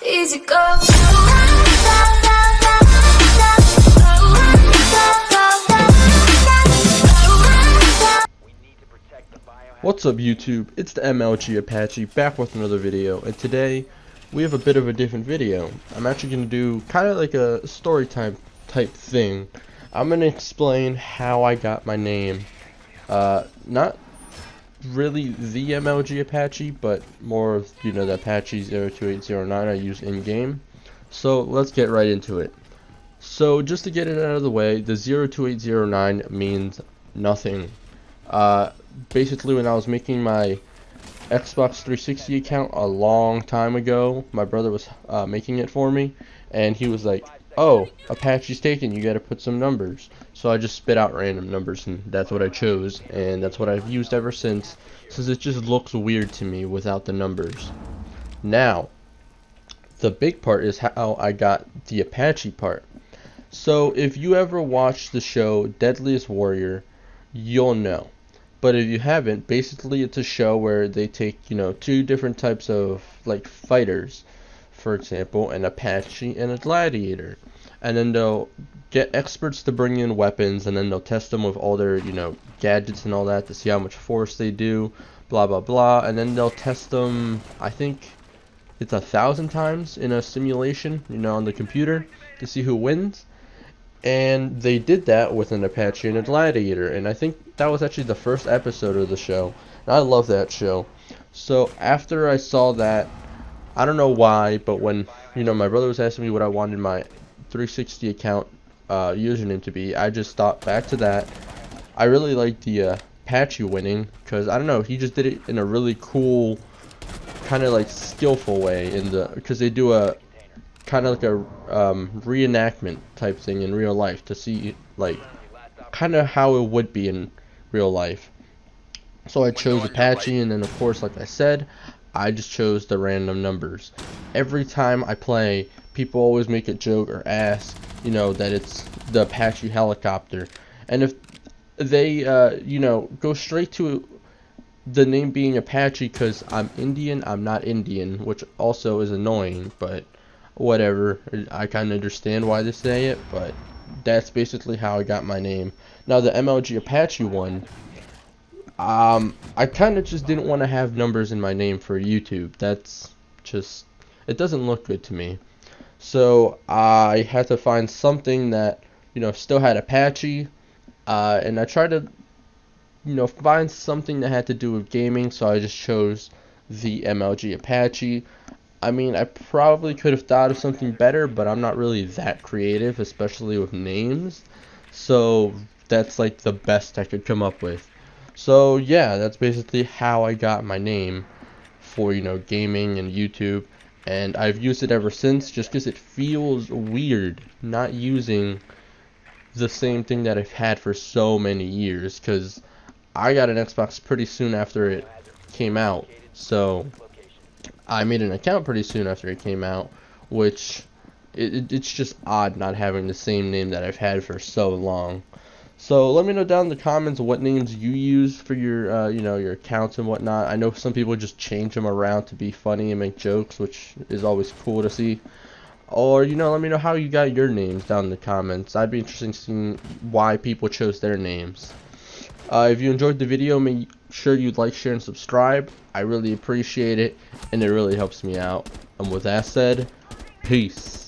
Easy go. What's up YouTube, it's the MLG Apache back with another video, and today we have a bit of a different video. I'm actually going to do kind of like a story time type thing. I'm going to explain how I got my name. Not really the MLG Apache, but more of, you know, the Apache 02809 I use in game. So let's get right into it. So just to get it out of the way, the 02809 means nothing. Basically, when I was making my Xbox 360 account a long time ago, my brother was making it for me, and he was like, "Oh, Apache's taken, you gotta put some numbers." So I just spit out random numbers, and that's what I chose, and that's what I've used ever since it just looks weird to me without the numbers. Now, the big part is how I got the Apache part. So if you ever watched the show Deadliest Warrior, you'll know. But if you haven't, basically it's a show where they take, you know, two different types of like fighters, for example, an Apache and a Gladiator, and then they'll get experts to bring in weapons, and then they'll test them with all their, you know, gadgets and all that to see how much force they do, blah blah blah, and then they'll test them, I think it's 1,000 times in a simulation, you know, on the computer to see who wins. And they did that with an Apache and a Gladiator, and I think that was actually the first episode of the show, and I love that show. So after I saw that, I don't know why, but when, you know, my brother was asking me what I wanted my 360 account username to be, I just thought back to that. I really liked the Apache winning, because I don't know, he just did it in a really cool, kind of like skillful way, because they do a kind of like a reenactment type thing in real life to see like kind of how it would be in real life. So I chose Apache, and then of course, like I said, I just chose the random numbers. Every time I play, people always make a joke or ask, you know, that it's the Apache helicopter, and if they you know, go straight to the name being Apache because I'm Indian, I'm not Indian, which also is annoying, but whatever. I kind of understand why they say it, but that's basically how I got my name. Now the MLG Apache one, I kind of just didn't want to have numbers in my name for YouTube. That's just, it doesn't look good to me. So I had to find something that, you know, still had Apache, and I tried to, you know, find something that had to do with gaming, so I just chose the MLG Apache. I mean, I probably could have thought of something better, but I'm not really that creative, especially with names. So that's like the best I could come up with. So yeah, that's basically how I got my name for, you know, gaming and YouTube. And I've used it ever since, just because it feels weird not using the same thing that I've had for so many years. Because I got an Xbox pretty soon after it came out. So I made an account pretty soon after it came out, which it's just odd not having the same name that I've had for so long. So let me know down in the comments what names you use for your you know, your accounts and whatnot. I know some people just change them around to be funny and make jokes, which is always cool to see. Or, you know, let me know how you got your names down in the comments. I'd be interested in seeing why people chose their names. If you enjoyed the video, make sure you like, share, and subscribe. I really appreciate it, and it really helps me out. And with that said, peace.